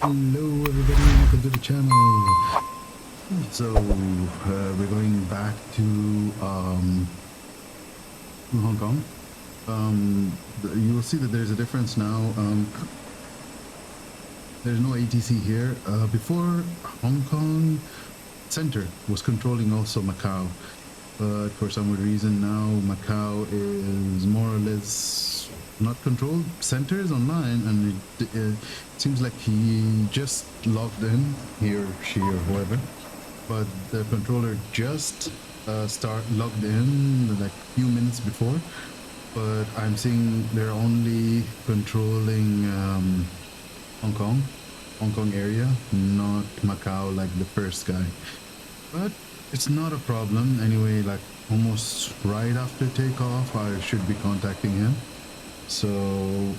Hello everybody, welcome to the channel. So we're going back to Hong Kong. You will see that there's a difference now. There's no ATC here. Before, Hong Kong Center was controlling also Macau, but for some reason now Macau is more or less not controlled. Center is online, and it seems like he just logged in, he or she or whoever, but the controller just logged in like a few minutes before. But I'm seeing they're only controlling Hong Kong area, not Macau like the first guy. But it's not a problem anyway. Like almost right after takeoff, I should be contacting him. So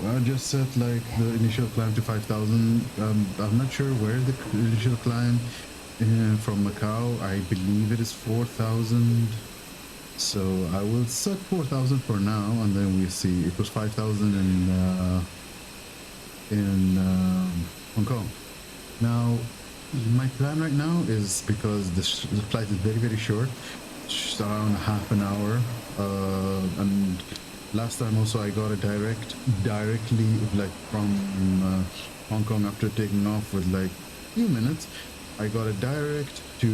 I just set like the initial climb to 5,000. I'm not sure where the initial climb from Macau. I believe it is 4,000. So I will set 4,000 for now, and then we see. It was 5,000 in Hong Kong. Now my plan right now is, because the flight is very short, it's around half an hour, and last time also I got a directly like from Hong Kong after taking off with like few minutes. I got a direct to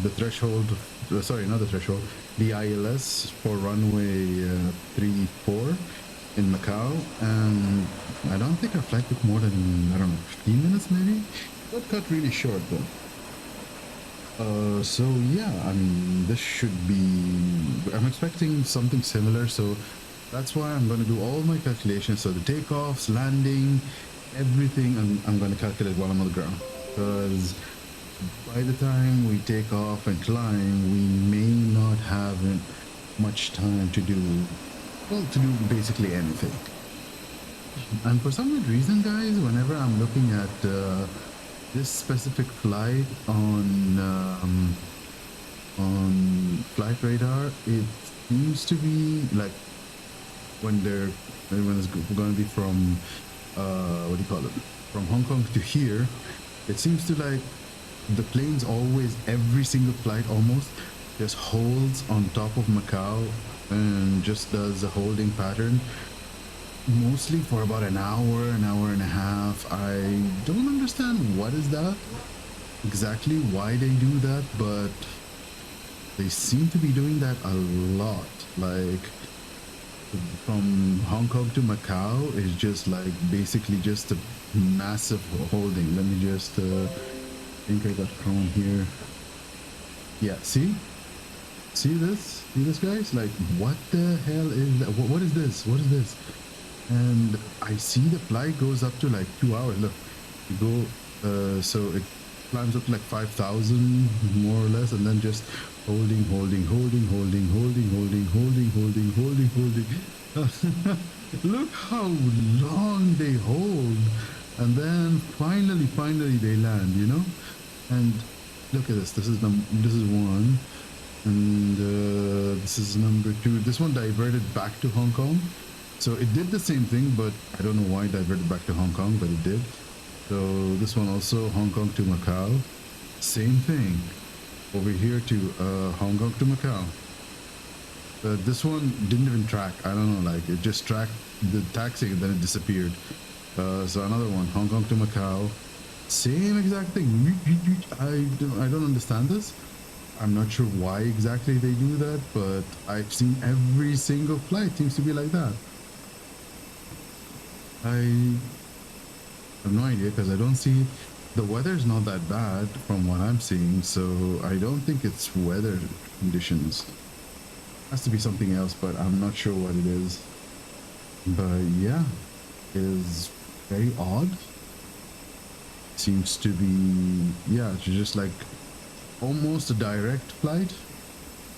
the threshold, sorry, not the threshold, the ILS for runway 34 in Macau, and I don't think our flight took more than, I don't know, 15 minutes maybe. Got cut really short though. So yeah, I mean, this should be, I'm expecting something similar, so that's why I'm going to do all my calculations. So the takeoffs, landing, everything, and I'm going to calculate while I'm on the ground, because by the time we take off and climb, we may not have much time to do, well, to do basically anything. And for some weird reason, guys, whenever I'm looking at this specific flight on flight radar, it seems to be like when it's going to be from what do you call it, from Hong Kong to here, it seems to like the planes always, every single flight almost just holds on top of Macau and just does a holding pattern, mostly for about an hour and a half. I don't understand what is that exactly, why they do that, but they seem to be doing that a lot. Like from Hong Kong to Macau is just like basically just a massive holding. Let me just think I got Chrome here. Yeah, see this guys, like what the hell is that? What is this? And I see the flight goes up to like 2 hours. Look, you go, so it climbs up to like 5,000 more or less, and then just holding. Look how long they hold, and then finally they land, you know. And look at this. This is one, and this is number two. This one diverted back to Hong Kong. So it did the same thing, but I don't know why it diverted back to Hong Kong, but it did. So this one also, Hong Kong to Macau, same thing. Over here to Hong Kong to Macau. This one didn't even track. I don't know, like it just tracked the taxi and then it disappeared. So another one, Hong Kong to Macau, same exact thing. I don't understand this. I'm not sure why exactly they do that, but I've seen every single flight seems to be like that. I have no idea, because I don't see, the weather's not that bad from what I'm seeing, so I don't think it's weather conditions. Has to be something else, but I'm not sure what it is. But yeah, it is very odd. Seems to be, yeah, it's just like almost a direct flight,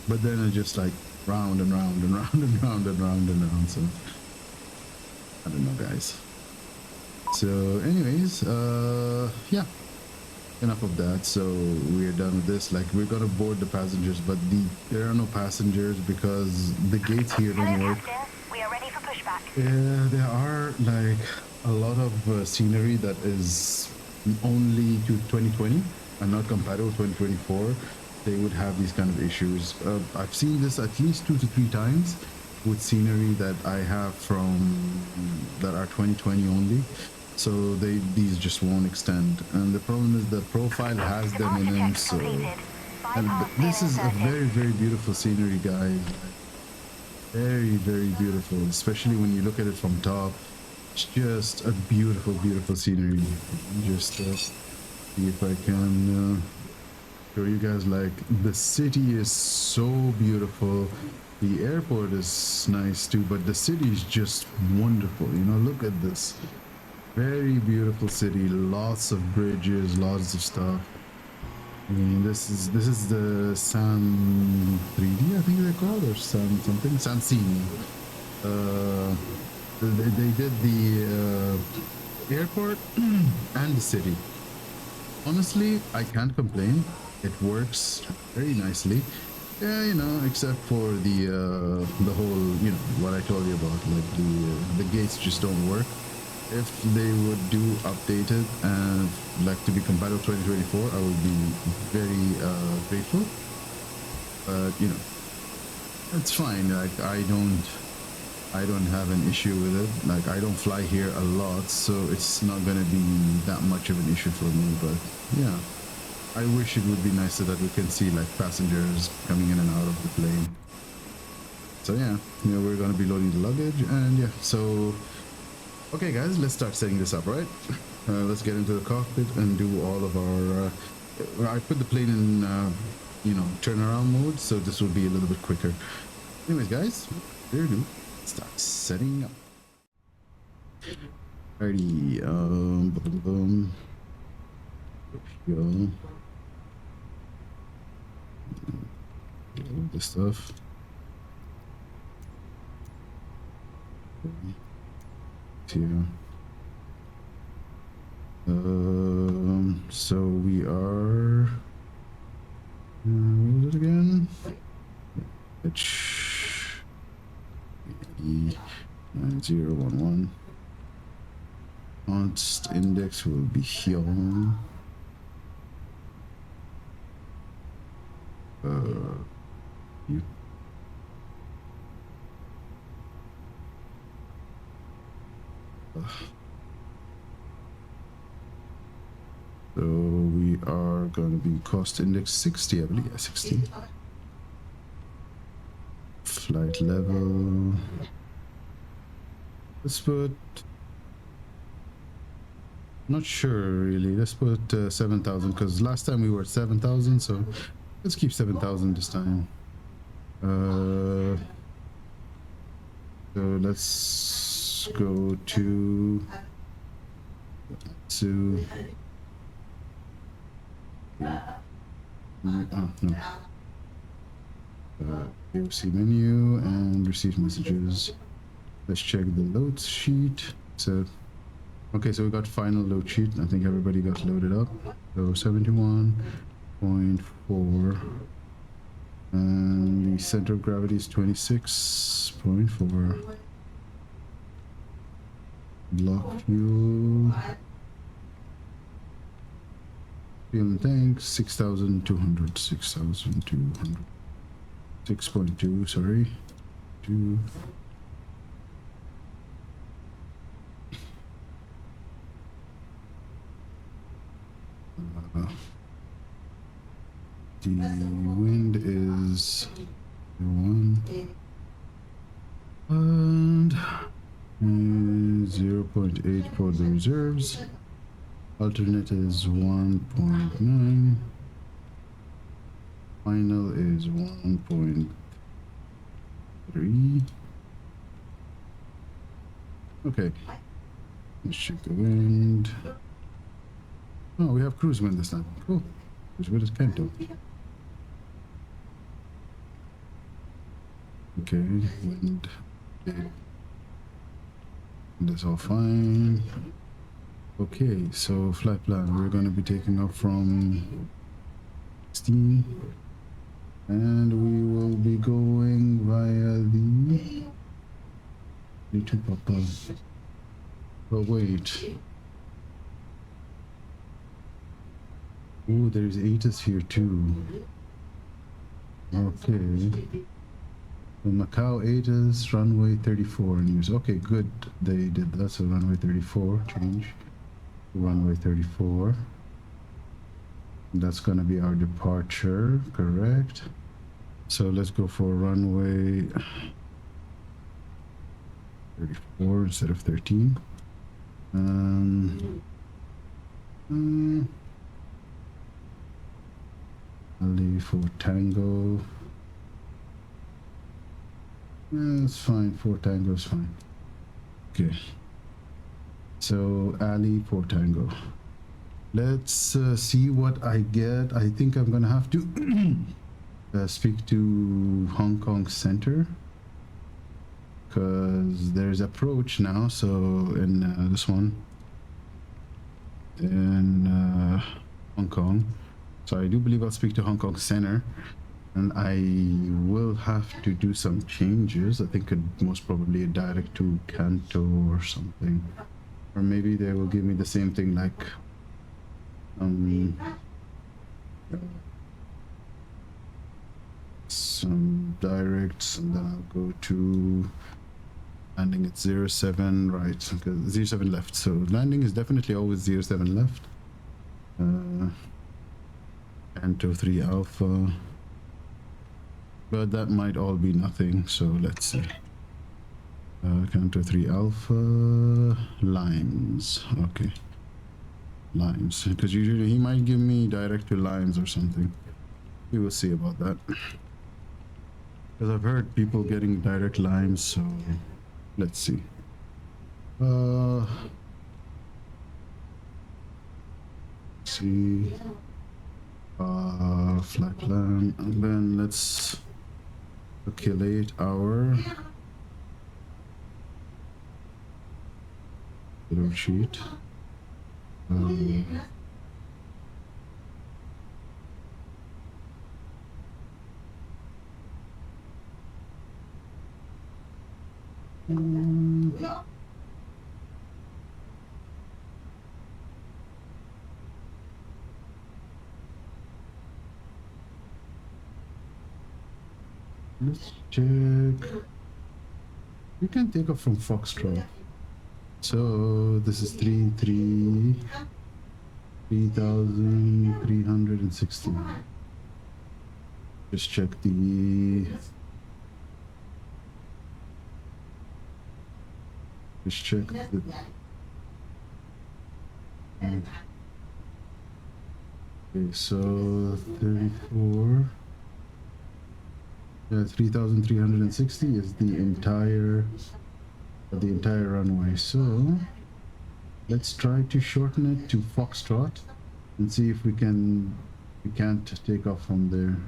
but then it's just like round and round. So I don't know, guys. So anyways, yeah, enough of that. So we're done with this. Like, we're gonna board the passengers, but there are no passengers because the gates here don't work. We are ready for pushback. Yeah, there are like a lot of scenery that is only to 2020 and not compatible with 2024, they would have these kind of issues. I've seen this at least 2 to 3 times with scenery that I have from that are 2020 only. So these just won't extend, and the problem is the profile has them in them. So, and this is a very beautiful scenery, guys. Very beautiful, especially when you look at it from top. It's just a beautiful scenery. Just see if I can show you guys. Like, the city is so beautiful. The airport is nice too, but the city is just wonderful. You know, look at this. Very beautiful city. Lots of bridges, lots of stuff. I mean, this is the San 3D, I think they call it, or San something, San Sini. They did the airport and the city. Honestly, I can't complain. It works very nicely. Yeah, you know, except for the whole, you know, what I told you about, like the gates just don't work. If they would do updated and like to be compatible 2024, I would be very grateful. But you know, it's fine. Like I don't have an issue with it. Like I don't fly here a lot, so it's not gonna be that much of an issue for me. But yeah, I wish it would be nicer that we can see like passengers coming in and out of the plane. So yeah, you know, we're gonna be loading the luggage, and yeah, so. Okay guys, let's start setting this up, right? Let's get into the cockpit and do all of our I put the plane in you know, turnaround mode, so this will be a little bit quicker. Anyways guys, here we do. Start setting up. Alrighty, boom. Go. This stuff. Here. So we are what was it again? H 9011. Const index will be here. You. So we are going to be cost index 60, I believe. Yeah, 60. Flight level. Let's put. Not sure really. Let's put 7,000 because last time we were at 7,000. So let's keep 7,000 this time. So let's go to. No. AOC menu and receive messages. Let's check the load sheet. So, okay, so we got final load sheet. I think everybody got loaded up. So 71.4, and the center of gravity is 26.4. Block fuel. Fuel and tank 6,200. 6,200. 6.2. Sorry. 2. The wind is 1 and 0.8 for the reserves. Alternate is 1.9. Final is 1.3. Okay. Let's check the wind. Oh, we have cruise wind this time. Cool. Cruise wind is Kanto. Okay, wind. That's all fine. Okay, so flight plan. We're going to be taking off from 16, and we will be going via the little papa. But wait. Oh, there's ATIS here too. Okay. So Macau ATIS, runway 34 in use. Okay, good. They did that. So runway 34, change to runway 34. That's going to be our departure, correct? So let's go for runway 34 instead of 13. Ali for Tango. It's fine. For Tango is fine. Okay. So Ali for Tango. Let's see what I get. I think I'm gonna have to speak to Hong Kong Center because there's approach now. So in this one in Hong Kong. So I do believe I'll speak to Hong Kong Center, and I will have to do some changes. I think most probably a direct to Canto or something, or maybe they will give me the same thing like some directs, and then I'll go to landing at 07, right? Because 07 left, so landing is definitely always 07 left. Canto 3 Alpha, but that might all be nothing, so let's see. Canto 3 Alpha, Limes, okay. Limes, because usually he might give me direct to Limes or something. We will see about that. Because I've heard people getting direct Limes, so let's see. See. Flight plan, and then let's calculate our little sheet. Let's check. We can take off from Foxtrot. So this is 3,360. Just check the. Just check the. Okay, so 34. 3,360 is the entire runway. So let's try to shorten it to Foxtrot and see if we can't take off from there.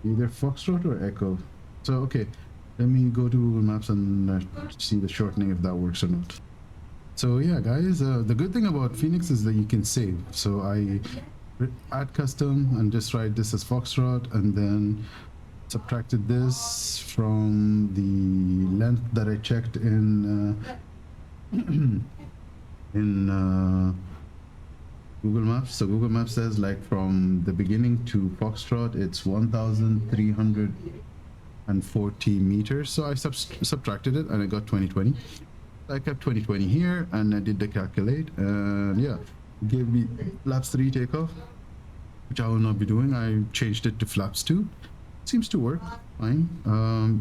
Either Foxtrot or Echo. So okay, let me go to Google Maps and see the shortening if that works or not. So yeah, guys, the good thing about Phoenix is that you can save. So I add custom and just write this as Foxtrot, and then subtracted this from the length that I checked in Google Maps. So Google Maps says like from the beginning to Foxtrot it's 1,340 meters. So I subtracted it and I got 2020. I kept 2020 here and I did the calculate, and yeah, it gave me flaps 3 takeoff, which I will not be doing. I changed it to flaps 2. Seems to work fine.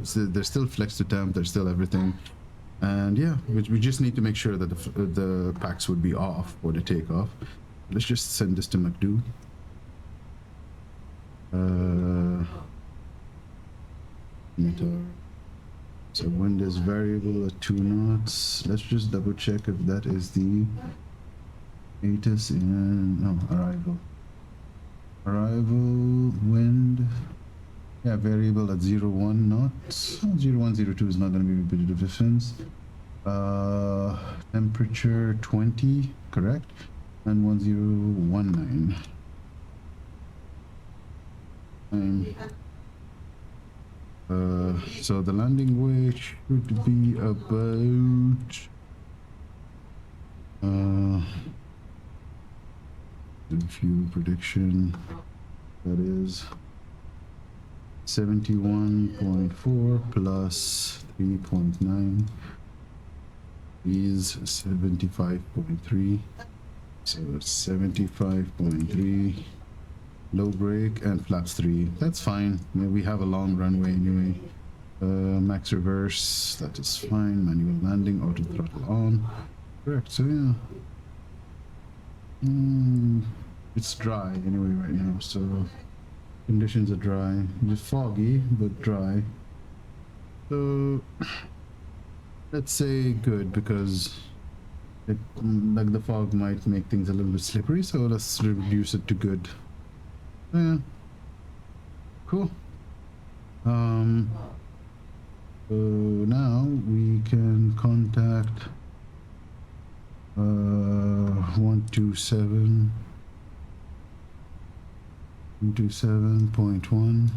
So there's still flex to temp, there's still everything, and yeah, we just need to make sure that the packs would be off for the takeoff. Let's just send this to McDo. So wind is variable at 2 knots. Let's just double check if that is the ATIS in arrival wind. Yeah, variable at 0.1 knots. 0.102 is not going to be a bit of difference. Temperature 20, correct? And 1019. So the landing weight should be about 1 The fuel prediction, that is 71.4 plus 3.9 is 75.3. So 75.3, low brake and flaps 3. That's fine. Yeah, we have a long runway anyway. Max reverse, that is fine. Manual landing, auto throttle on. Correct. So yeah. It's dry anyway right now, so conditions are dry. Just foggy, but dry. So let's say good, because it, like the fog might make things a little bit slippery, so let's reduce it to good. Yeah. Cool. So now we can contact 127.1.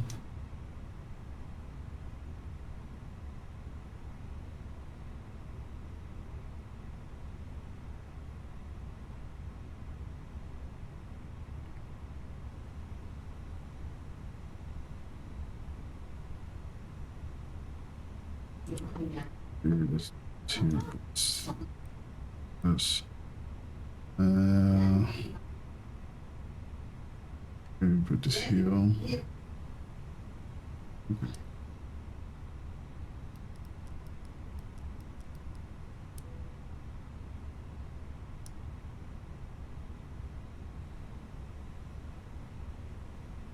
This. Put this here. Okay.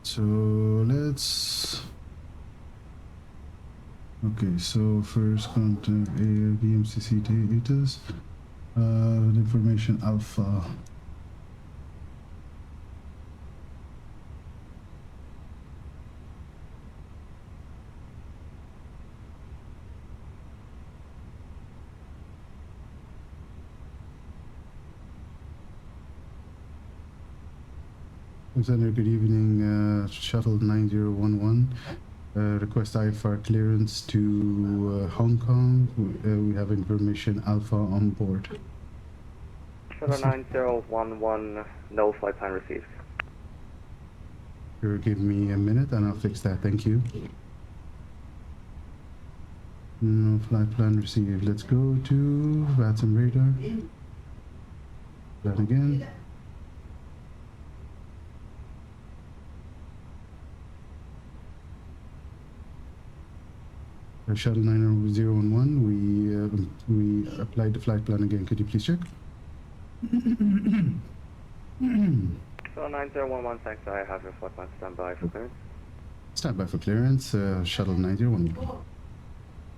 So let's. Okay, so first contact VMCC status, information alpha. Alexander, good evening. Shuttle 9011. Request IFR clearance to Hong Kong. We have information alpha on board. Shuttle 9011, no flight plan received. Here, give me a minute and I'll fix that. Thank you. No flight plan received. Let's go to VATSIM radar. That again. Shuttle 9011, we applied the flight plan again. Could you please check? Shuttle 9011, thanks. I have your flight plan standby for clearance. Standby for clearance. Shuttle 9011.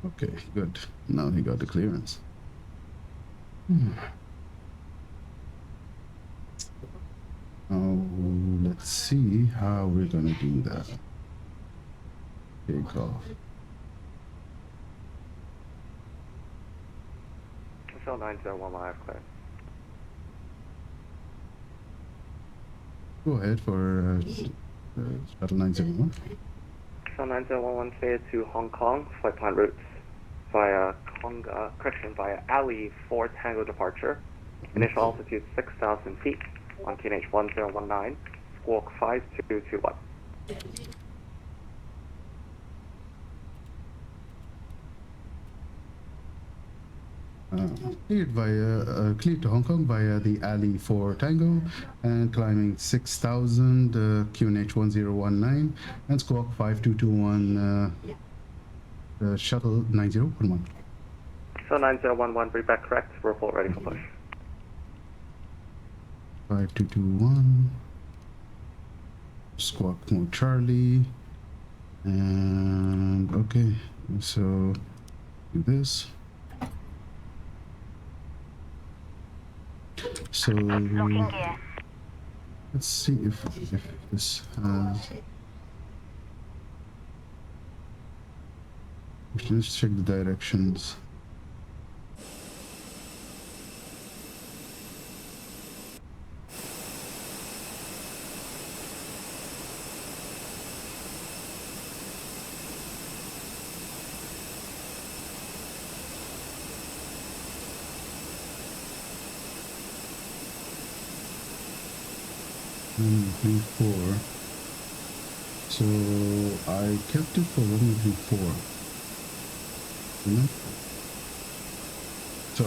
Okay, good. Now he got the clearance. Oh, let's see how we're gonna do that. Takeoff. Shuttle 9011, I have clearance. Go ahead for Shuttle 901. Shuttle 9011 cleared to Hong Kong, flight plan routes via via Ali 4 Tango departure. Initial altitude 6,000 feet on QNH 1019, squawk 5221. Cleared to Hong Kong via the Ali 4 Tango and climbing 6,000 QNH 1019 and squawk 5221 shuttle 9011. Shuttle 9011, bring back correct, report ready for push. 5221 squawk mode Charlie, and okay, so do this. So let's see if this has. Let's check the directions. 134. So I kept it for 134. You know? So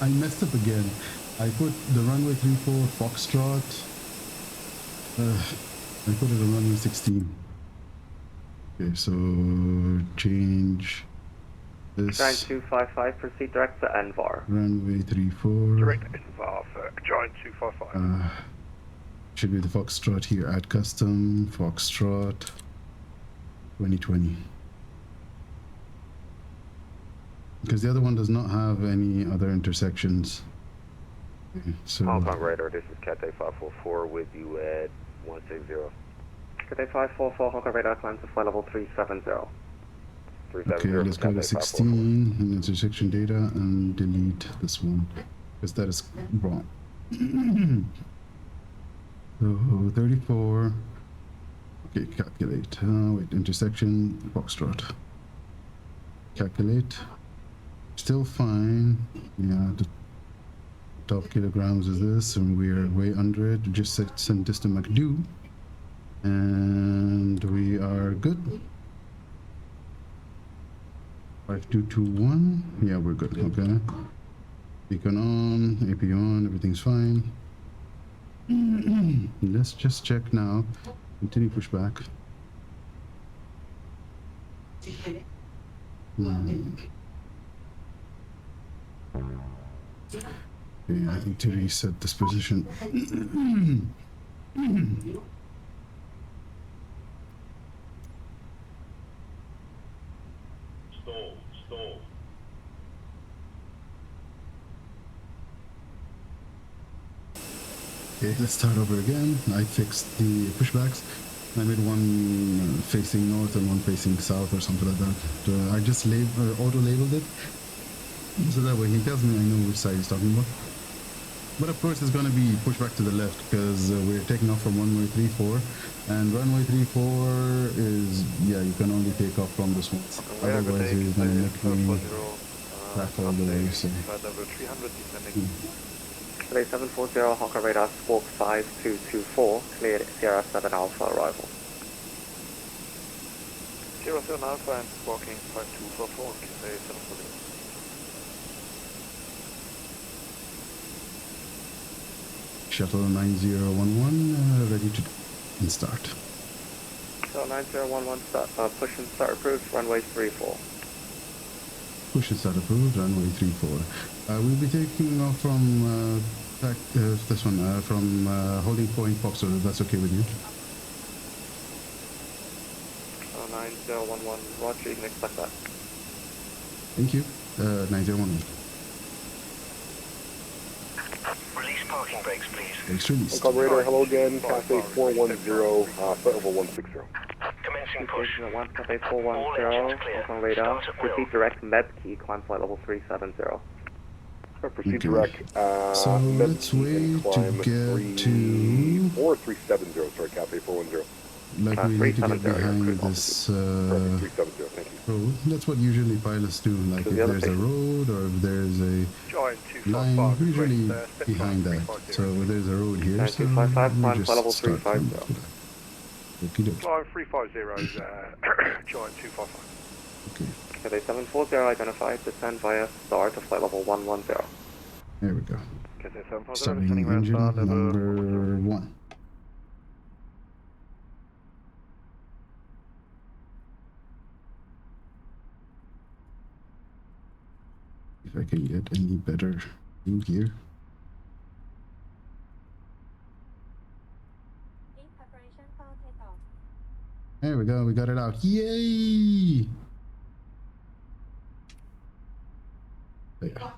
I messed up again. I put the runway 34 Foxtrot. I put it on runway 16. Okay, so change this. Giant 255, proceed direct to NVAR. Runway 34. Direct NVAR for Giant 255. Should be the Foxtrot here. Add custom Foxtrot 2020. Because the other one does not have any other intersections. Okay, so Hong Kong Radar, this is Cathay 544 with you at 160. Cathay 544, Hong Kong radar, climb to flight level 370. okay, let's go to 16 and intersection data and delete this one because that is wrong. So 34. Okay, calculate. Wait, intersection Foxtrot. Calculate. Still fine. Yeah, the top kilograms is this, and we're way under it. Just send this to McDo, and we are good. 5221. Yeah, we're good. Okay. Beacon on, AP on, everything's fine. Let's just check now. Continue pushback. Okay, I need to reset this position. Stall. Okay, let's start over again. I fixed the pushbacks. I made one facing north and one facing south or something like that. I just auto-labeled it, so that way he tells me I know which side he's talking about. But of course, it's going to be pushback to the left because we're taking off from runway 34, and runway 34 is, yeah, you can only take off from this one. Otherwise, he's going to make me back all the way. So. Cathay 740, Hong Kong radar, squawk 5224, cleared Sierra 7 Alpha arrival. Sierra 7 Alpha and squawking 5244, Cathay 740. Shuttle 9011 ready to start. So 9011 start, push and start approved, runway 34. Push and start approved, runway 34. We'll be taking off from this one, from holding point Foxtrot, if that's okay with you. 9011, roger, you can expect that. Thank you. 9011. Release parking brakes, please. Brakes released. Hong Kong radar, hello again, Cathay 410, flight level 160. Commencing push. 1 Cathay 410, Hong Kong radar, proceed direct Medkey, climb flight level 370. Proceed Okay. direct, So let's wait to get to, 370, sorry, Cathay 410. like we need to get 370, behind cruise this Perfect, 370, thank you. road. That's what usually pilots do, like To if the other there's a station. road or if there's a Giant line, 255. usually request, behind that. 350. So there's a road here, so 255, we climb just flight level start from 350. that. Okie dokie. Flying 350 is Giant 255. Okay, Cathay 740 identified, descend via star to flight level 110. there we go. Cathay 750, Starting descending around engine star level number 1. If I can get any better view here. In preparation for takeoff. There we go, we got it out. Yay! Yeah.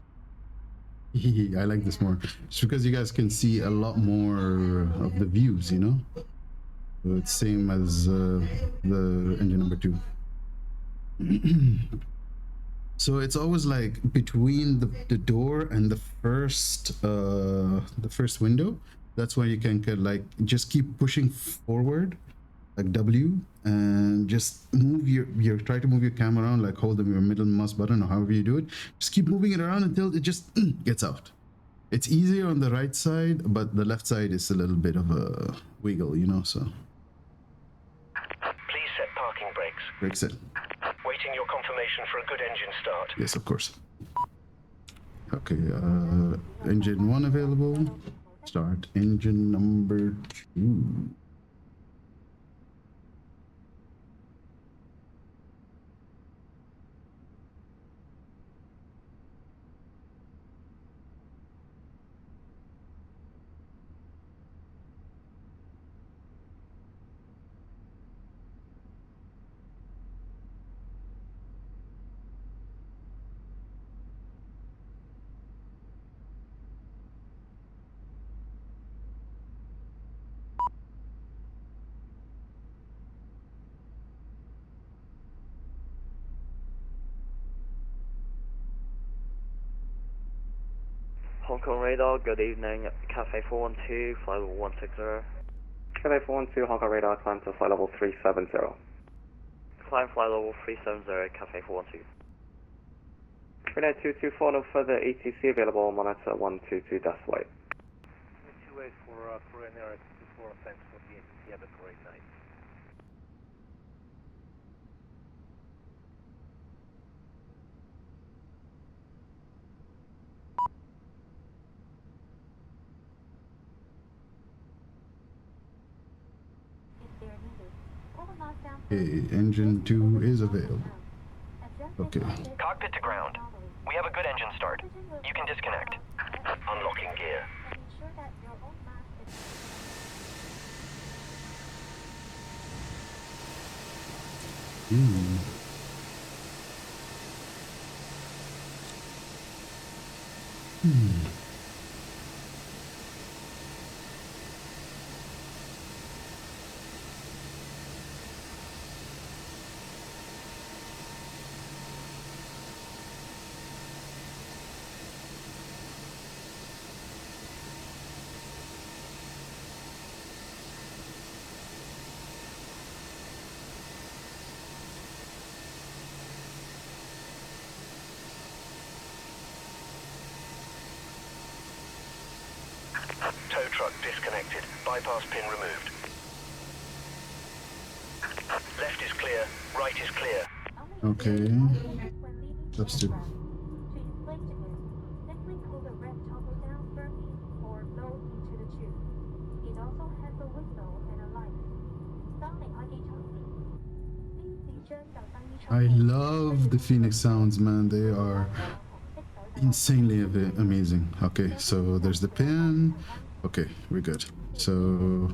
I like this more. Just because you guys can see a lot more of the views, you know? So it's same as the engine number 2. So it's always like between the door and the first window. That's where you can like just keep pushing forward, like W, and just move your try to move your camera around, like hold your middle mouse button or however you do it. Just keep moving it around until it just gets out. It's easier on the right side, but the left side is a little bit of a wiggle, you know, so. Please set parking brakes. Brakes it. Waiting your confirmation for a good engine start. Yes, of course. Okay, engine 1 available. Start engine number 2. Hong Kong radar, good evening. Cafe 412, flight level 160. Cafe 412, Hong Kong radar, climb to flight level 370. Climb flight level 370, Cafe 412. Radar 224, no further ATC available, monitor 122 decibel. 28 for Korean Air 24, thanks for the ATC, have a great night. Okay, engine 2 is available. Okay. Cockpit to ground. We have a good engine start. You can disconnect. Unlocking gear. Hmm. Tow truck disconnected. Bypass pin removed. Left is clear. Right is clear. Okay. Substitute. I love the Phoenix sounds, man. They are insanely amazing. Okay, so there's the pin. Okay, we're good. So,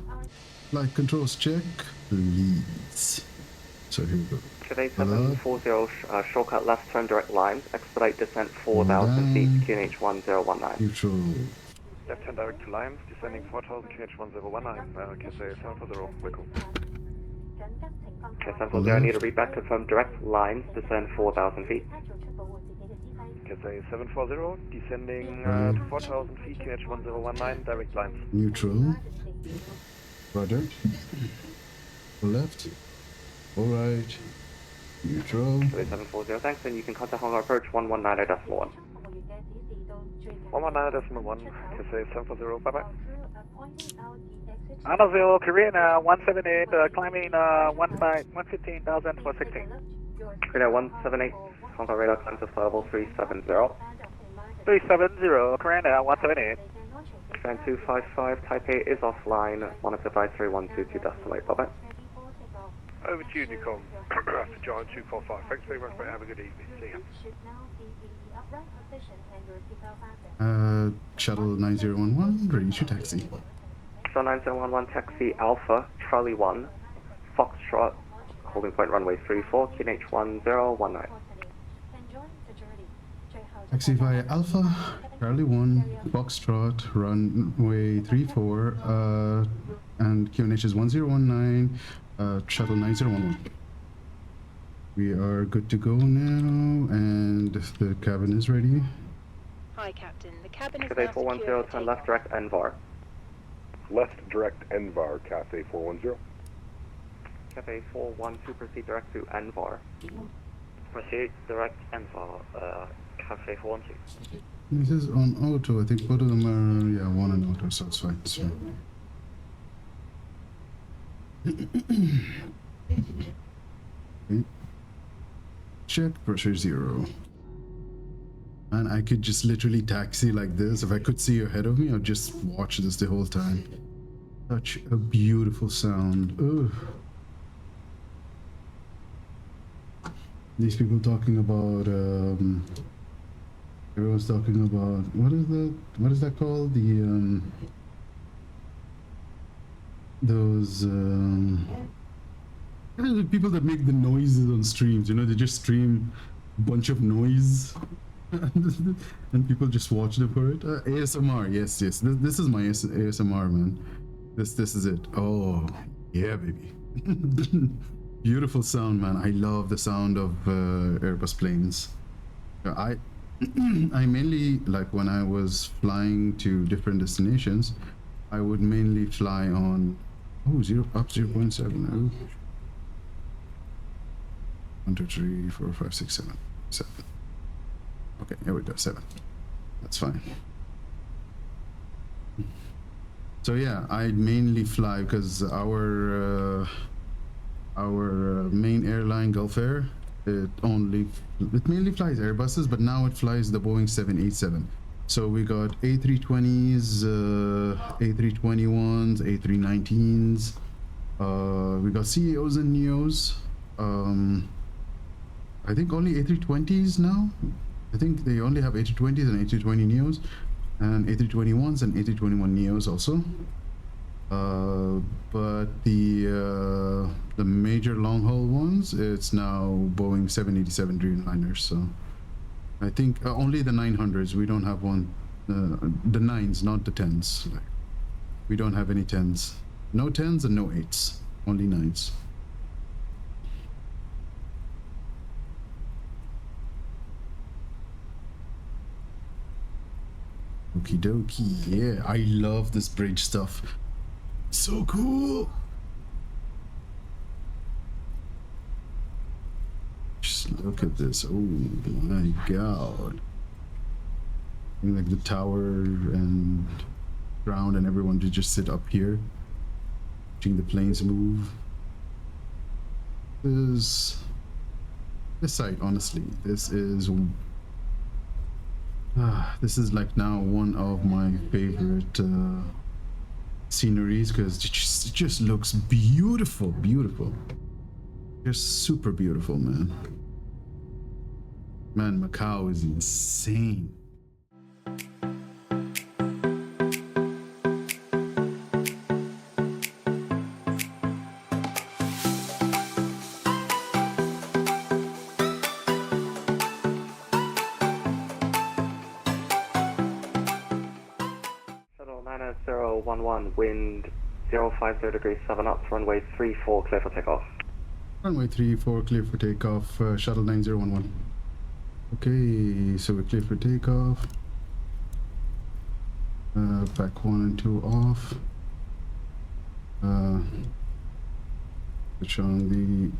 flight controls check, please. So here we go. Cafe 740, shortcut left turn direct line, expedite descent 4,000 down. feet, QNH 1019. Neutral. Left hand direct to Limes, descending 4000, QH 1019, Cafe 740, Wickle. Okay, 740, I need to read back, confirm direct lines, descend 4,000 feet. Cafe 740, descending Right. to 4000 feet, QH 1019, direct lines. Neutral. Roger. Left. All right. Neutral. Cafe 740, thanks, and you can contact Hong Kong approach 119.1. 119.1, Cafe 740, bye bye. Anaville, Korean 178, climbing 115,000 for 16. Radar 178, Hong Kong radar climb to flight level 370. 370, Korean 178. Scan 255, Taipei is offline, monitor by 3122 decibel, bye bye. Over to you, Nicole. For John 245. Thanks very much, mate. Have a good evening. See ya. Shuttle 9011, ready to taxi. Shuttle 9011, taxi Alpha, Charlie 1, Foxtrot, holding point runway 34, QNH 1019. Taxi via Alpha, Charlie 1, Foxtrot, runway 34, and QNH is 1019, shuttle 9011. We are good to go now, and the cabin is ready. Hi, Captain. The cabin is Cafe now 410, secure for turn left takeoff. direct NVAR. Left direct NVAR, Cafe 410. Cafe 412, proceed direct to NVAR. Proceed direct NVAR, Cafe 412. This is on auto. I think both of them are, yeah, one on auto, so it's fine. It's fine. Okay. Check pressure 0. And I could just literally taxi like this. If I could see ahead of me, I'd just watch this the whole time. Such a beautiful sound. Ugh. These people talking about everyone's talking about what is that called, the those the people that make the noises on streams, you know, they just stream a bunch of noise and people just watch them for it. ASMR, yes, this is my ASMR, man. This is it. Oh yeah, baby. Beautiful sound, man. I love the sound of Airbus planes. I mainly, like, when I was flying to different destinations, I would mainly fly on 0.7. 1, 2, 3, 4, 5, 6, 7. Okay, here we go, 7. That's fine. So yeah, I mainly fly because our main airline, Gulf Air, it mainly flies Airbuses, but now it flies the Boeing 787. So we got A320s, A321s, A319s. We got CEOs and NEOs. I think only A320s now. I think they only have A320s and A320 NEOs, and A321s and A321 NEOs also. But the major long haul ones, it's now Boeing 787 Dreamliners. So I think only the 900s. We don't have one. The 9s, not the 10s. We don't have any 10s. No 10s and no 8s. Only 9s. Okie dokie. Yeah, I love this bridge stuff. So cool. Just look at this. Oh my god. Like the tower and ground and everyone to just sit up here watching the planes move. This site, honestly, this is like now one of my favorite sceneries, because it just looks beautiful. Just super beautiful, man. Macau is insane. Shuttle 99011, wind 050 degrees 7 knots, runway 34, clear for takeoff. Runway 34, clear for takeoff, shuttle 9011. Okay, so we're clear for takeoff. Pack 1 and 2 off. Switch on the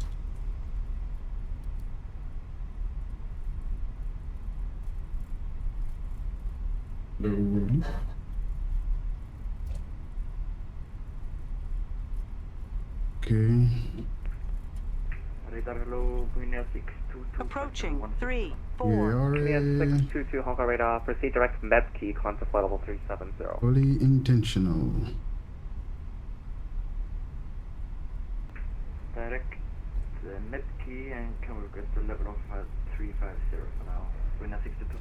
load. Okay. Approaching 3, 4. Korea 622 Hong Kong radar, proceed direct Medkey, contact flight level 370. Fully intentional. Direct Medkey and can we request the level of 350 for now. Winner 62.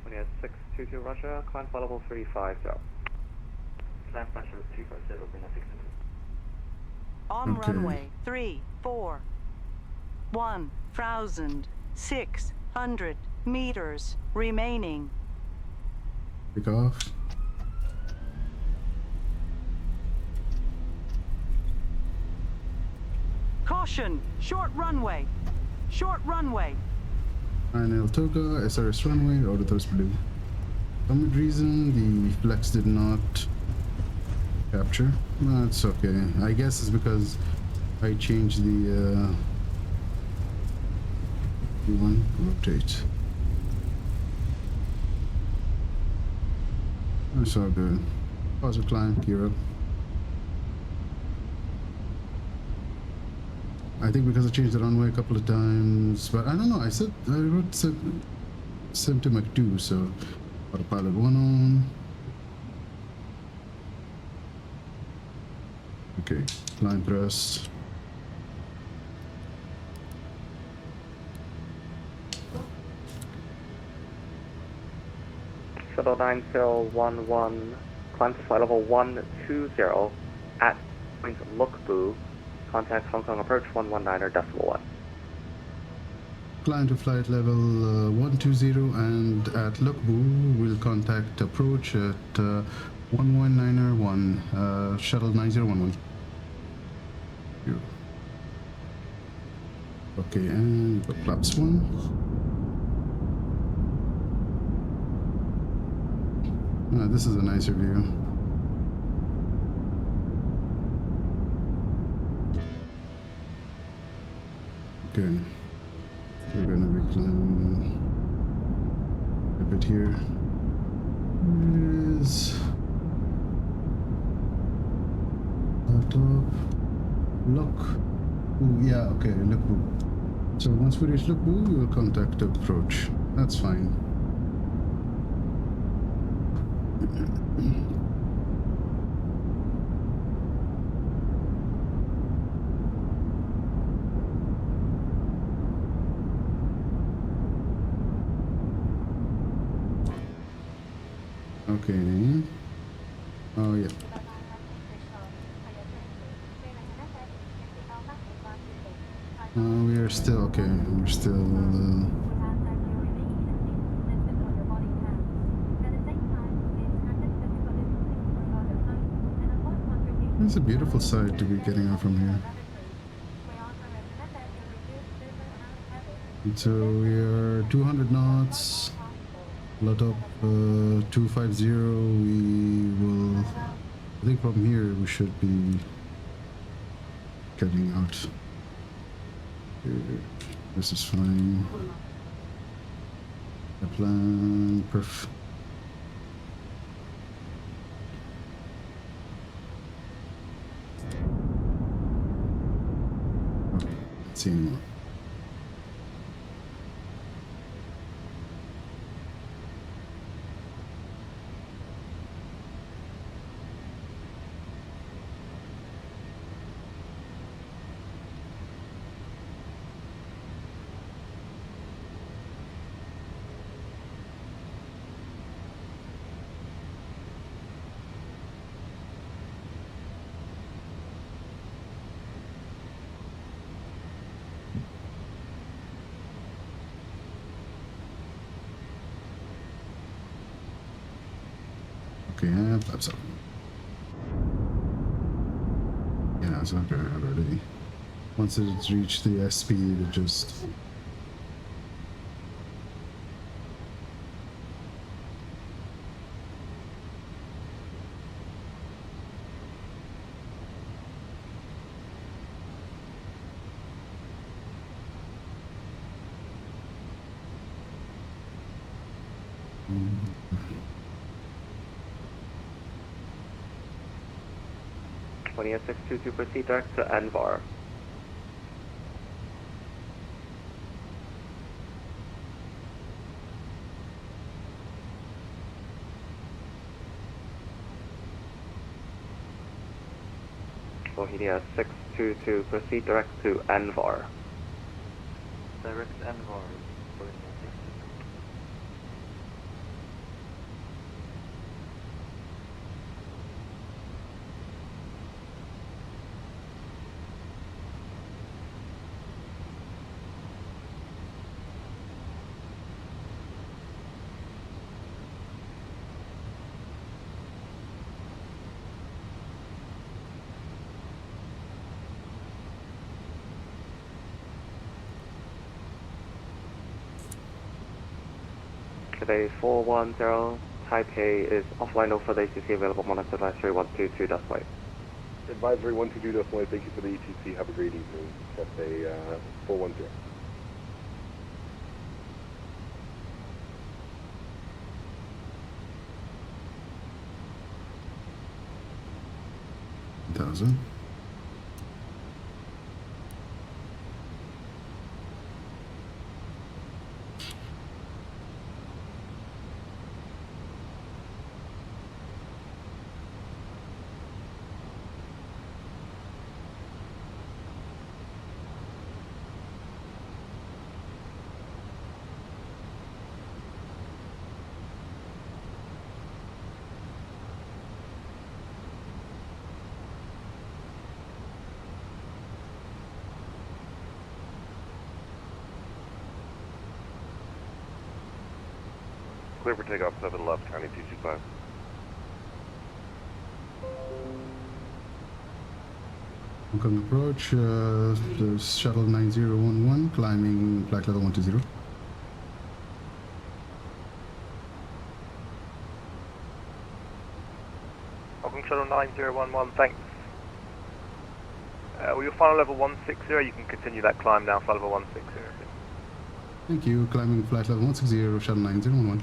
Korea 622 Russia, climb flight level 350. Climb pressure 350, winner 62. On Okay. runway 3, 4. 1,600 meters remaining. Take off. Caution! Short runway! Short runway! Final Toga, SRS runway, auto thrust blue. For some reason, the flex did not capture. No, it's okay. I guess it's because I changed the one rotate. That's all good. Pause the climb, gear up. I think because I changed the runway a couple of times, but I don't know. I wrote sim to Macau, so autopilot 1 on. Okay, climb thrust. Shuttle 9011, climb to flight level 120 at point Lukbu. Contact Hong Kong approach 119.1. Climb to flight level 120 and at Lukbu we'll contact approach at 119.1, shuttle 9011. Okay, and we've got flaps 1. This is a nicer view. Okay, we're gonna be climbing a bit here. Where is top? Look. Ooh, yeah, okay, Lukbu. So once we reach Lukbu, we will contact approach. That's fine. Okay. Oh, yeah. We are still okay. We're still. It's a beautiful sight to be getting out from here. So we are 200 knots. Lot up 250. We will. I think from here we should be getting out. This is fine. The plan, perfect. Okay, let's see anymore. Okay, and flaps up. Yeah, it's okay already. Once it's reached the S speed, it just. Twenty 622, proceed direct to Envar. Bohemia 622, proceed direct to Envar. Direct Envar. Bohemia 622. Today 410, Taipei is offline, no further ACC available, monitor advisory 122, that's right. Advisory 122.1, thank you for the ETC. Have a great evening. Cafe 410. 9,000. Clear for takeoff, 7 left, county 225. Hong Kong approach, the shuttle 9011 climbing flight level 120. Hong Kong Shuttle 9011, thanks. Well, your final level 160, you can continue that climb now, flight level 160. Thank you, climbing flight level 160, shuttle 9011.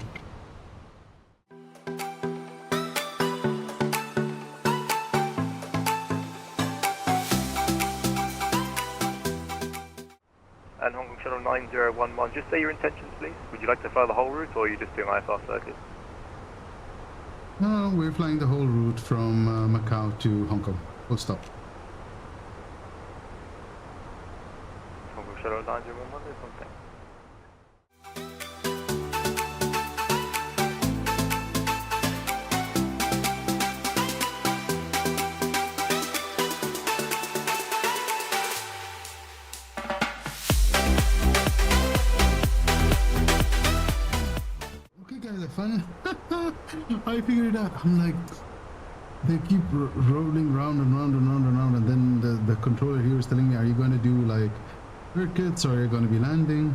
And Hong Kong Shuttle 9011, just say your intentions please. Would you like to fly the whole route or are you just doing IFR circuits? No, we're flying the whole route from Macau to Hong Kong. Full stop. Hong Kong Shuttle 9011, there's one thing. Okay guys, I finally I figured it out. I'm like, they keep rolling round and round and round and round, and then the controller here is telling me, are you going to do like circuits or are you going to be landing?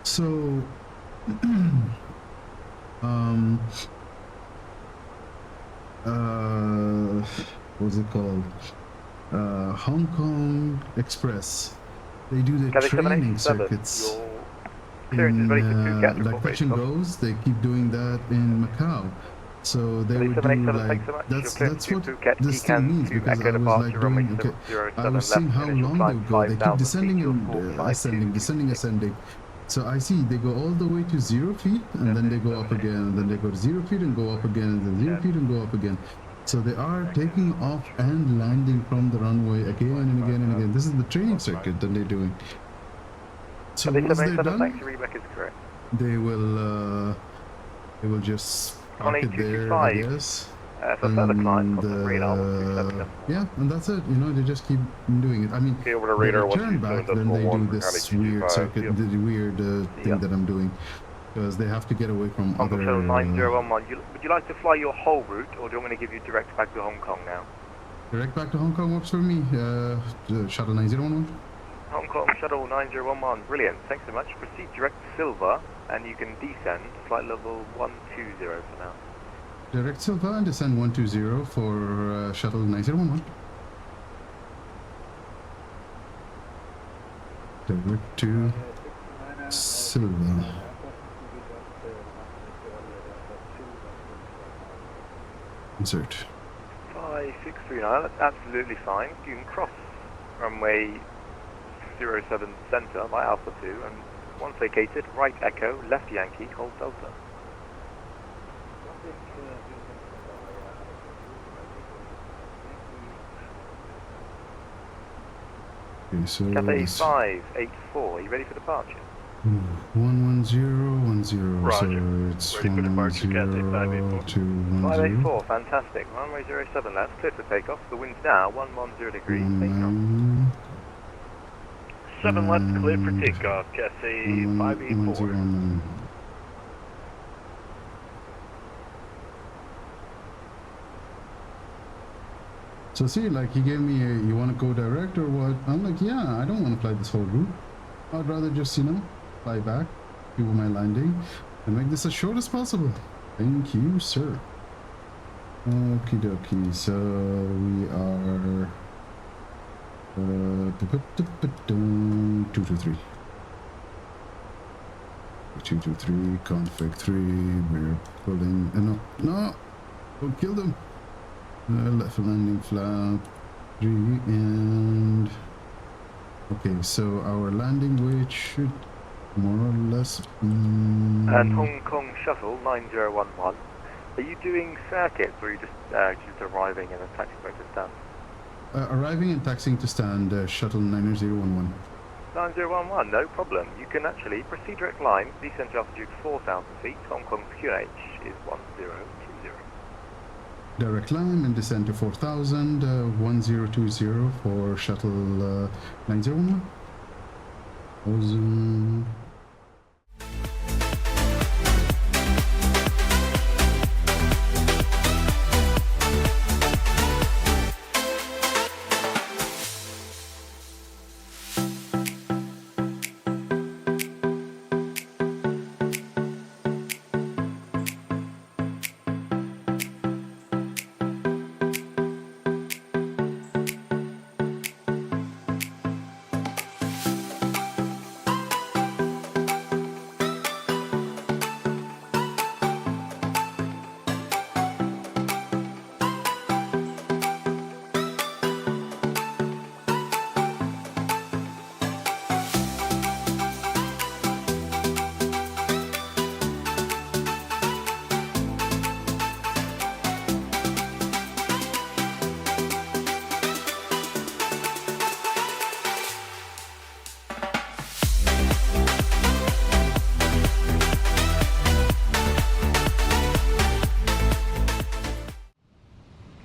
So what's it called? Hong Kong Express. They do the training circuits. Clearance is ready for 2 cat Like touch and goes, they keep doing that in Macau. So they would do like, that's what this thing means, because I was like doing, okay, I was seeing how long they would go. They keep descending and ascending. So I see they go all the way to 0 feet, and then they go up again, and then they go to 0 feet and go up again, and then 0 feet and go up again. So they are taking off and landing from the runway again and again and again. This is the training circuit that they're doing. So once they're done, they will just park it there, I guess. And yeah, and that's it. You know, they just keep doing it. I mean, when they turn back, then they do this weird circuit, the weird thing that I'm doing, because they have to get away from other. Hong Kong 9011. Would you like to fly your whole route, or do you want me to give you direct back to Hong Kong now? Direct back to Hong Kong works for me. Shuttle 9011. Hong Kong Shuttle 9011, brilliant, thanks so much. Proceed direct Silver, and you can descend flight level 120 for now. Direct Silver and descend 120 for Shuttle 9011. Direct to Silver. Insert. 5639, that's absolutely fine. You can cross runway 07 center by Alpha 2, and once vacated, right Echo, left Yankee, hold Delta. Okay, so Cathay 584, are you ready for departure? 11010. Roger. So it's Ready for departure, Cathay 584. 584, fantastic. Runway 07 left, clear for takeoff. The wind's now 110 degrees. Takeoff. 7 left, clear for takeoff, Cathay 584. So see, like he gave me a, you want to go direct or what? I'm like, yeah, I don't want to fly this whole route. I'd rather just, you know, fly back, do my landing, and make this as short as possible. Thank you, sir. Okie dokie, so we are 223. 223, config 3, we're pulling, no, don't kill them. Left landing flap 3 and okay, so our landing weight should more or less And Hong Kong Shuttle 9011. Are you doing circuits or are you just arriving in a taxi to stand? arriving and taxiing to stand, shuttle 9011. 9011, no problem. You can actually proceed direct line, descent to altitude 4,000 feet. Hong Kong's QNH is 1020. Direct line and descend to 4,000, 1020 for shuttle 9011. Awesome.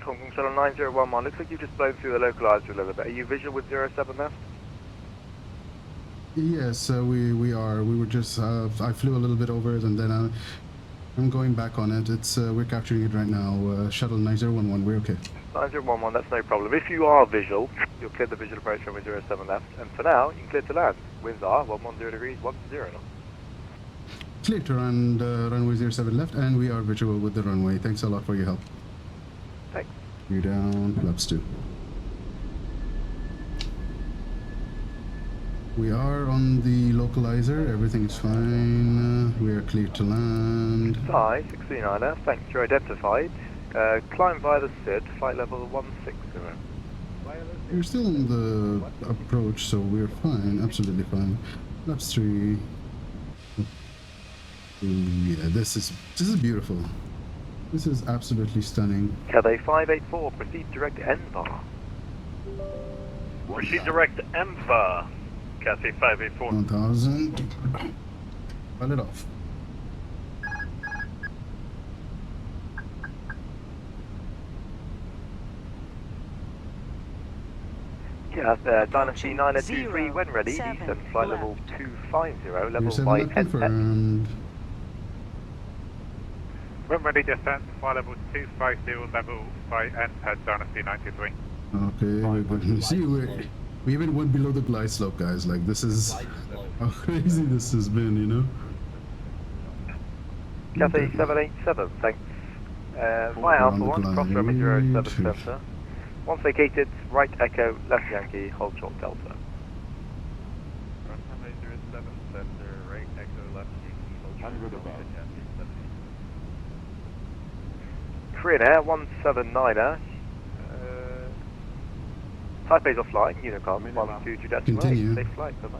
Hong Kong Shuttle 9011, looks like you've just blown through the localizer a little bit. Are you visual with 07 left? Yes, we are. We were just. I flew a little bit over it, and then I'm going back on it. It's we're capturing it right now. Shuttle 9011. We're okay. 9011, that's no problem. If you are visual, you'll clear the visual approach runway 07 left. And for now, you can clear to land. Winds are 110 degrees, 10 knots. Clear to land runway 07 left, and we are visual with the runway. Thanks a lot for your help. Thanks. You're down, flaps 2. We are on the localizer. Everything is fine. We are clear to land. Thai 639er, thanks, you're identified. Climb via the SID, flight level 160. We're still on the approach, so we're fine. Absolutely fine. Flaps 3. Yeah, this is beautiful. This is absolutely stunning. Cathay 584, proceed direct NVAR. Proceed direct MVAR. Cathay 584. 1000. File it off. Yeah, Dynasty 923, when ready, descend flight level 250, level by Left confirmed. When ready, descent, flight level 250, level by NPAD, Dynasty 93. Okay, we're good. See, we even went below the glide slope, guys. Like, this is how crazy this has been, you know? Cathay 787, thanks. Fly Alpha 1, cross runway 07 center. Once vacated, right echo, left Yankee, hold short delta. Runway 07 center, right echo, left Yankee, hold short delta. Korean Air 179er. Taipei's offline, Unicom 122 decimal. Continue. Safe flight, bye-bye.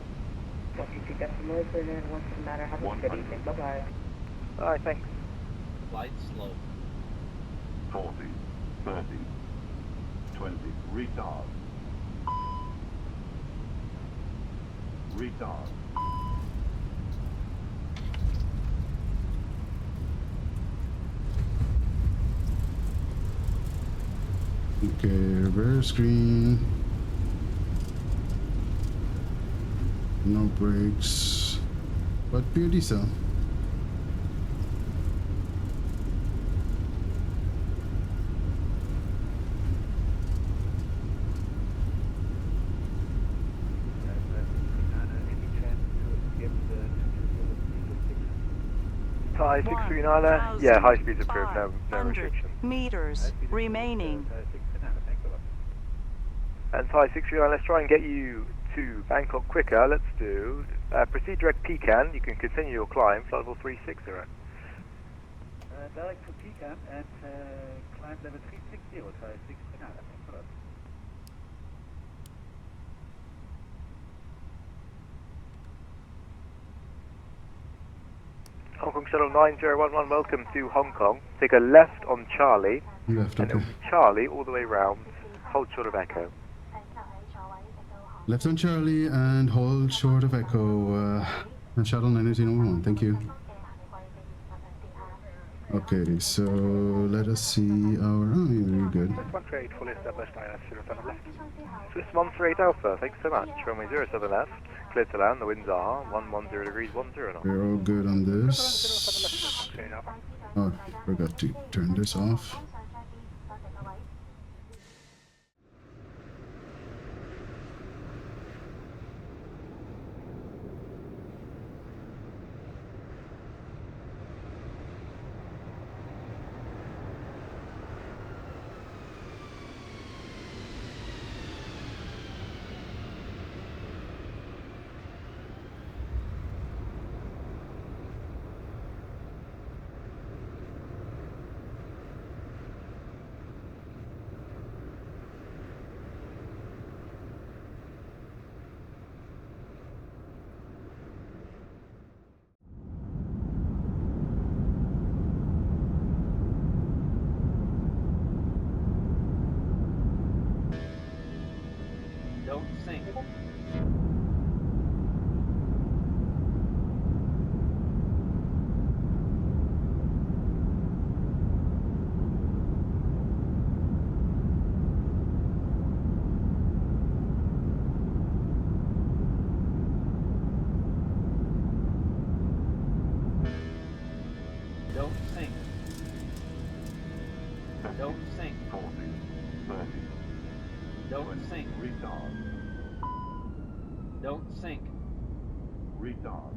122 decimals, and what's the matter? Have a good evening. Bye-bye. Alright, thanks. Flight slow. 40, 30, 20, retard. Retard. Okay, reverse screen. No brakes. But pure diesel. Thai 639er, yeah, high speeds approved, no restriction. Meters remaining. And Thai 639, let's try and get you to Bangkok quicker. Let's do proceed direct Pecan. You can continue your climb, flight level 360. Direct to Pecan at climb level 360, try 639. Thanks a lot. Hong Kong Shuttle 9011, welcome to Hong Kong. Take a left on Charlie, Left, and okay. it'll be Charlie all the way round. Hold short of Echo. Left on Charlie and hold short of Echo. Shuttle 9001, thank you. Okay, so let us see our... Oh, you're good. 138, fully established, ILS 07 left. Swiss 138 Alpha, thanks so much. Runway 07 left, clear to land, the winds are 110 degrees 10 knots. We're all good on this. 138 Alpha. Oh, forgot to turn this off. Don't sink. Don't sink. Don't sink. 40, 30, Don't sink. retard, Don't sink. retard.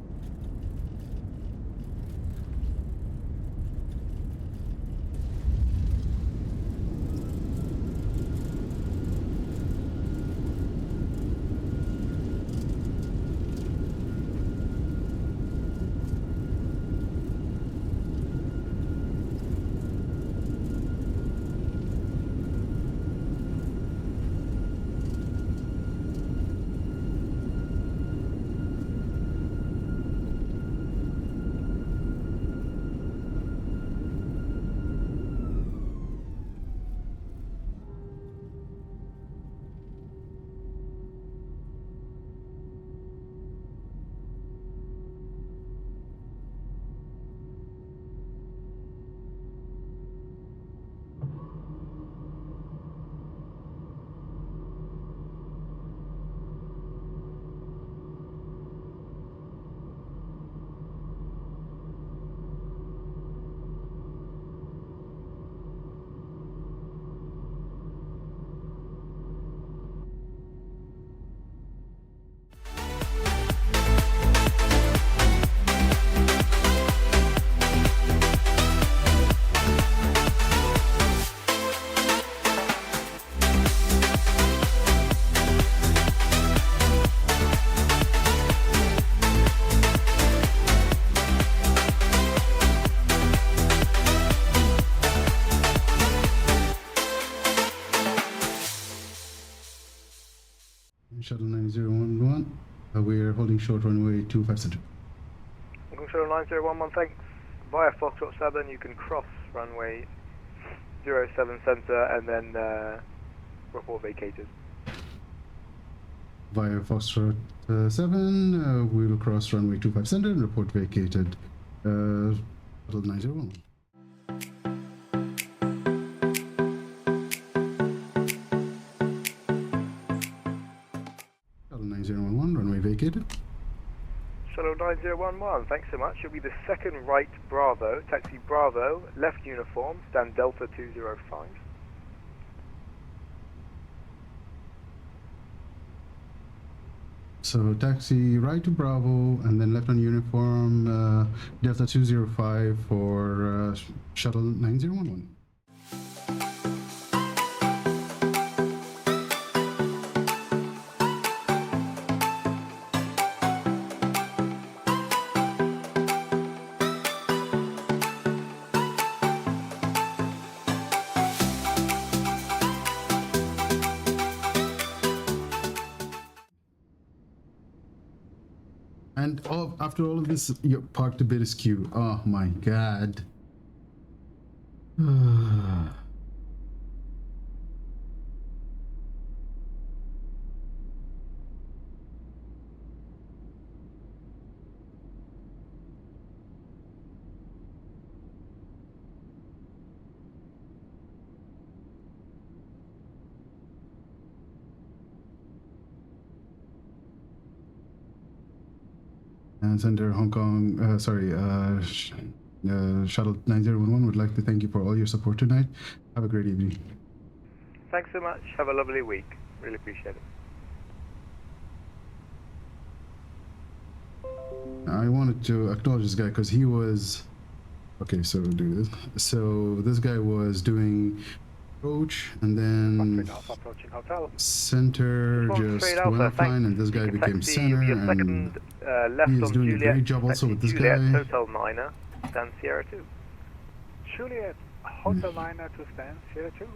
Shuttle 9011. We're holding short runway 250. Hong Kong Shuttle 9011, thanks. Via Foxtrot 7, you can cross runway 07 center and then report vacated. Via Foxtrot 7, we'll cross runway 25 center and report vacated. Shuttle 9011. Shuttle 9011, runway vacated. Shuttle 9011, thanks so much. You'll be the second right Bravo, taxi Bravo, left uniform, stand Delta 205. So taxi right to Bravo and then left on uniform, Delta 205 for Shuttle 9011. And after all of this, you parked a bit askew. Oh my god. And Center Hong Kong, Shuttle 9011 would like to thank you for all your support tonight. Have a great evening. Thanks so much. Have a lovely week. Really appreciate it. I wanted to acknowledge this guy because he was... Okay, so we'll do this. So this guy was doing approach and then center just went offline, and this guy became center, and he is doing a great job also with this guy. Hotel 9er, stand Sierra 2. Juliet, Hotel 9er to stand Sierra 2.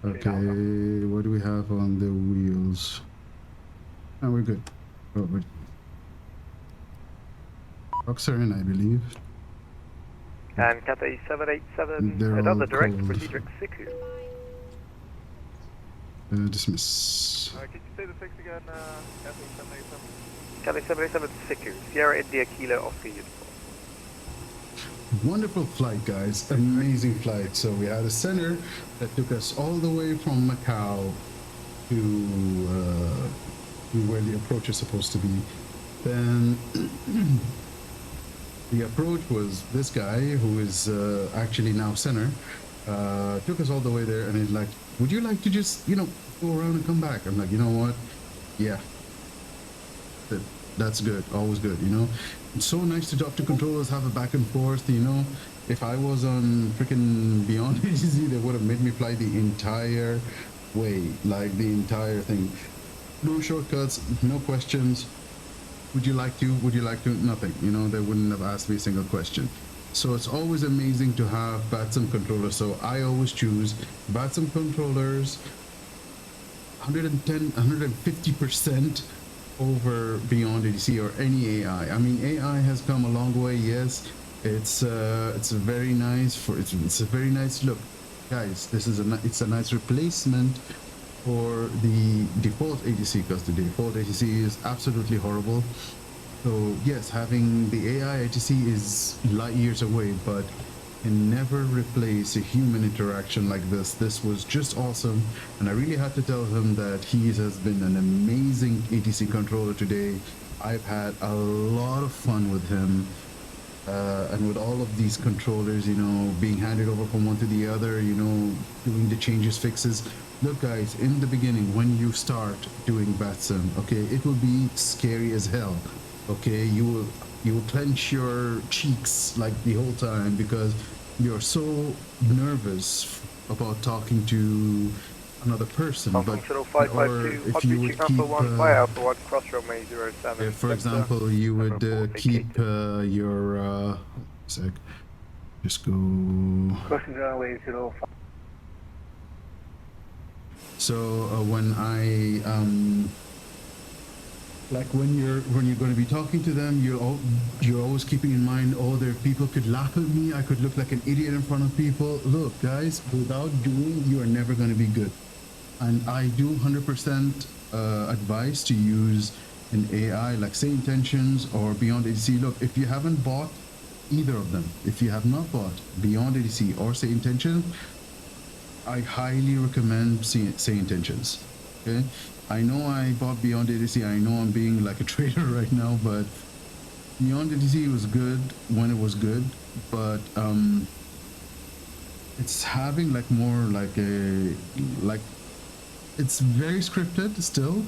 Okay, what do we have on the wheels? Oh, we're good. Oh, we're... Rocks are in, I believe. And Cathay 787, They're another all direct cold. for Diedrich Siku. Dismiss. Could you say the fix again, Cathay 787? Cathay 787 Siku, Sierra India Kilo Oscar Uniform. Wonderful flight, guys. Amazing flight. So we had a center that took us all the way from Macau to where the approach is supposed to be. Then the approach was this guy, who is actually now center, took us all the way there, and he's like, would you like to just, go around and come back? I'm like, you know what? Yeah. That's good. Always good, It's so nice to talk to controllers, have a back and forth, If I was on freaking Beyond ATC, they would have made me fly the entire way, like the entire thing. No shortcuts, no questions. Would you like to? Would you like to? Nothing. They wouldn't have asked me a single question. So it's always amazing to have VATSIM controllers. So I always choose VATSIM controllers 110, 150% over Beyond ATC or any AI. I mean, AI has come a long way. Yes, it's a very nice it's a very nice look, guys. It's a nice replacement for the default ATC, because the default ATC is absolutely horrible. So yes, having the AI ATC is light years away, but can never replace a human interaction like this. This was just awesome, and I really had to tell him that he has been an amazing ATC controller today. I've had a lot of fun with him, and with all of these controllers, being handed over from one to the other, doing the changes, fixes. Look, guys, in the beginning, when you start doing VATSIM, okay, it will be scary as hell. Okay, you will clench your cheeks like the whole time because you're so nervous about talking to another person. But or if you would keep, for example, you would keep your sec. Just go. So when I like when you're going to be talking to them, you're always keeping in mind, there people could laugh at me, I could look like an idiot in front of people. Look, guys, without doing, you are never going to be good. And I do 100% advise to use an AI like Say Intentions or Beyond ATC. Look, if you haven't bought either of them, if you have not bought Beyond ATC or Say Intentions, I highly recommend Say Intentions. Okay, I know I bought Beyond ATC. I know I'm being like a traitor right now, but Beyond ATC was good when it was good, but it's having like more like it's very scripted still,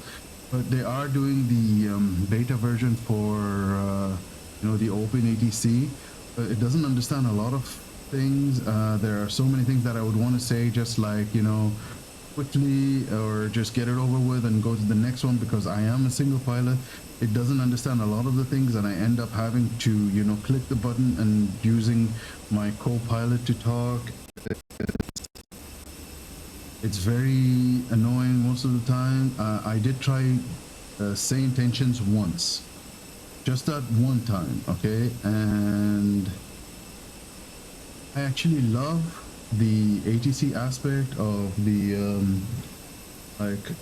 but they are doing the beta version for the open ATC. It doesn't understand a lot of things. There are so many things that I would want to say, just like quickly, or just get it over with and go to the next one, because I am a single pilot. It doesn't understand a lot of the things, and I end up having to click the button and using my co-pilot to talk. It's very annoying most of the time. I did try Say Intentions once, just that one time, okay? And I actually love the ATC aspect of the like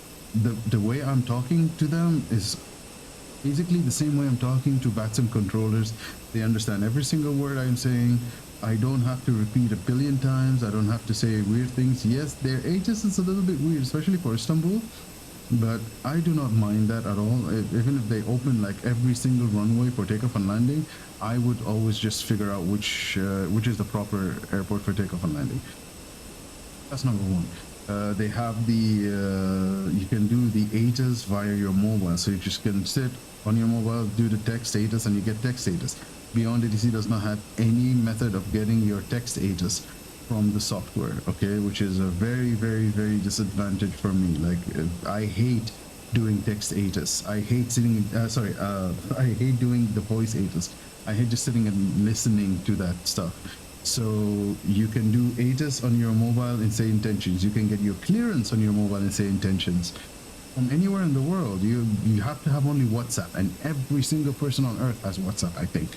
the way I'm talking to them is basically the same way I'm talking to VATSIM controllers. They understand every single word I'm saying. I don't have to repeat a billion times. I don't have to say weird things. Yes, their Aegis is a little bit weird, especially for Istanbul, but I do not mind that at all. Even if they open like every single runway for takeoff and landing, I would always just figure out which is the proper airport for takeoff and landing. That's number one. They have the you can do the ATIS via your mobile, so you just can sit on your mobile, do the text ATIS, and you get text ATIS. Beyond ATC does not have any method of getting your text ATIS from the software, okay, which is a very, very, very disadvantage for me. Like, I hate doing text ATIS. I hate sitting, I hate doing the voice ATIS. I hate just sitting and listening to that stuff. So you can do ATIS on your mobile and say intentions. You can get your clearance on your mobile and say intentions. From anywhere in the world, you have to have only WhatsApp, and every single person on earth has WhatsApp, I think.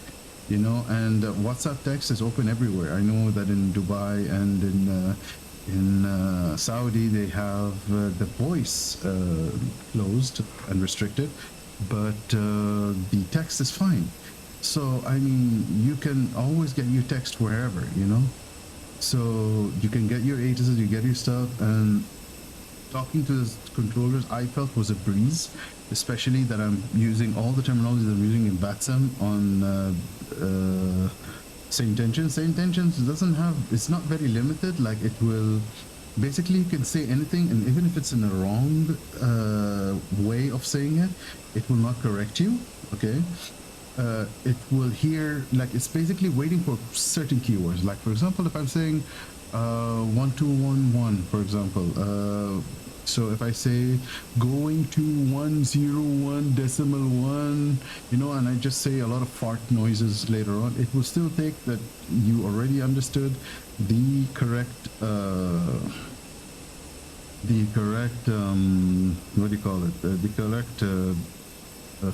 You know, and WhatsApp text is open everywhere. I know that in Dubai and in Saudi they have the voice closed and restricted, but the text is fine. So I mean, you can always get your text wherever, you know. So you can get your ATIS, you get your stuff, and talking to the controllers, I felt was a breeze, especially that I'm using all the terminology that I'm using in VATSIM on say intentions. Say intentions doesn't have, it's not very limited. Like, it will basically, you can say anything, and even if it's in a wrong way of saying it, it will not correct you, okay? It will hear, like, it's basically waiting for certain keywords. Like, for example, if I'm saying 1211, for example, so if I say going to 101.1, you know, and I just say a lot of fart noises later on, it will still take that you already understood the correct what do you call it, the correct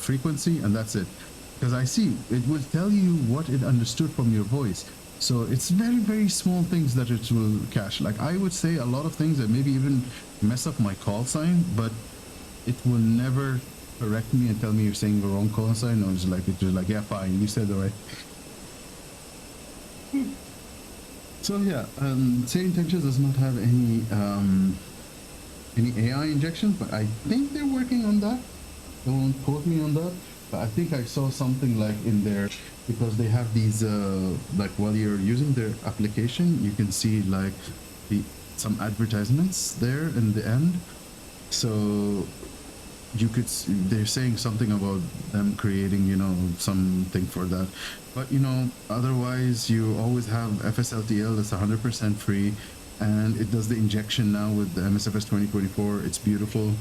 frequency, and that's it. Because I see it will tell you what it understood from your voice. So it's very, very small things that it will catch. Like, I would say a lot of things that maybe even mess up my call sign, but it will never correct me and tell me you're saying the wrong call sign. No, it's just like, yeah, fine, you said the right. So yeah, say intentions does not have any AI injection, but I think they're working on that. Don't quote me on that. But I think I saw something like in there, because they have these like, while you're using their application, you can see like some advertisements there in the end. So you could, they're saying something about them creating, you know, something for that. But you know, otherwise you always have FSLTL that's 100% free, and it does the injection now with the MSFS 2024. It's beautiful.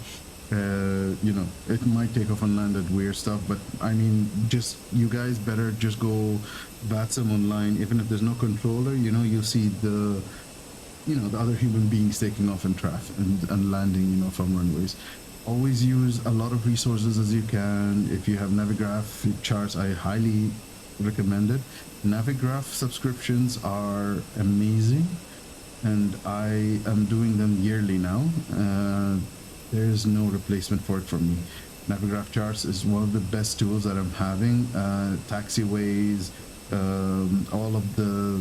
You know, it might take off and land at weird stuff, but I mean, just, you guys better just go VATSIM online. Even if there's no controller, you know, you'll see the, you know, the other human beings taking off and and landing, you know, from runways. Always use a lot of resources as you can. If you have Navigraph charts, I highly recommend it. Navigraph subscriptions are amazing, and I am doing them yearly now. There's no replacement for it for me. Navigraph charts is one of the best tools that I'm having. Taxiways, all of the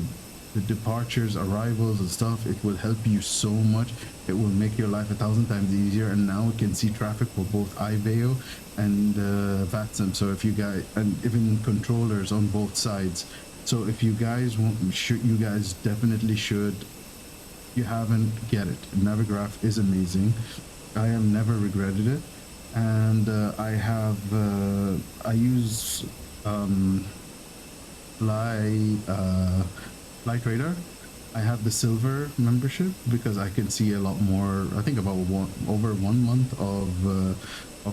departures, arrivals and stuff, it will help you so much. It will make your life 1,000 times easier, and now it can see traffic for both ivao and VATSIM. So if you guys, and even controllers on both sides. So if you guys want, you guys definitely should. If you haven't, get it. Navigraph is amazing. I have never regretted it, and I use Flight Radar. I have the silver membership because I can see a lot more. I think about over 1 month of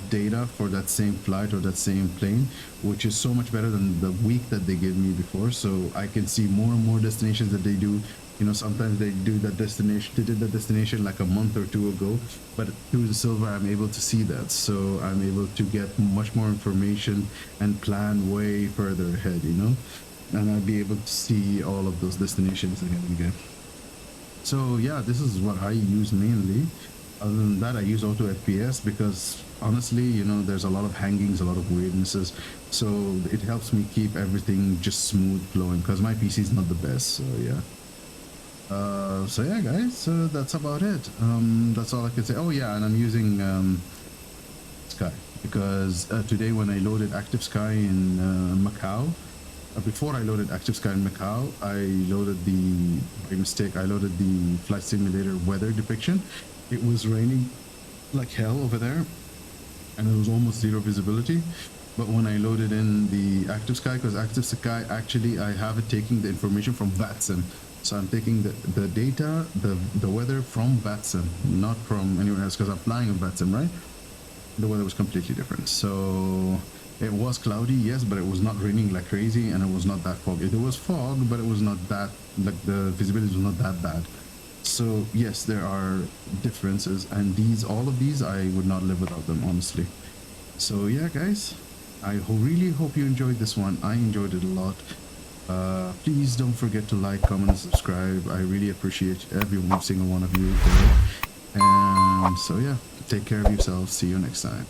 data for that same flight or that same plane, which is so much better than the week that they gave me before. So I can see more and more destinations that they do You know, sometimes they do that destination. They did that destination like a month or two ago, but through the silver, I'm able to see that. So I'm able to get much more information and plan way further ahead. You know, and I'll be able to see all of those destinations again and again. So yeah, this is what I use mainly. Other than that, I use auto FPS because honestly, you know, there's a lot of hangings, a lot of weirdnesses. So it helps me keep everything just smooth flowing because my PC is not the best. So yeah. So yeah, guys, that's about it. That's all I can say. Oh yeah, and I'm using Sky because today when I loaded Active Sky in Macau, before I loaded Active Sky in Macau, I loaded by mistake, I loaded the flight simulator weather depiction. It was raining like hell over there, and it was almost zero visibility. But when I loaded in the Active Sky, because Active Sky, actually, I have it taking the information from VATSIM. So I'm taking the data, the weather from VATSIM, not from anywhere else, because I'm flying on VATSIM, right? The weather was completely different. So it was cloudy, yes, but it was not raining like crazy, and it was not that foggy. There was fog, but it was not that, like the visibility was not that bad. So yes, there are differences, and all of these, I would not live without them, honestly. So yeah, guys, I really hope you enjoyed this one. I enjoyed it a lot. Please don't forget to like, comment, and subscribe. I really appreciate every single one of you there. And so yeah, take care of yourselves. See you next time.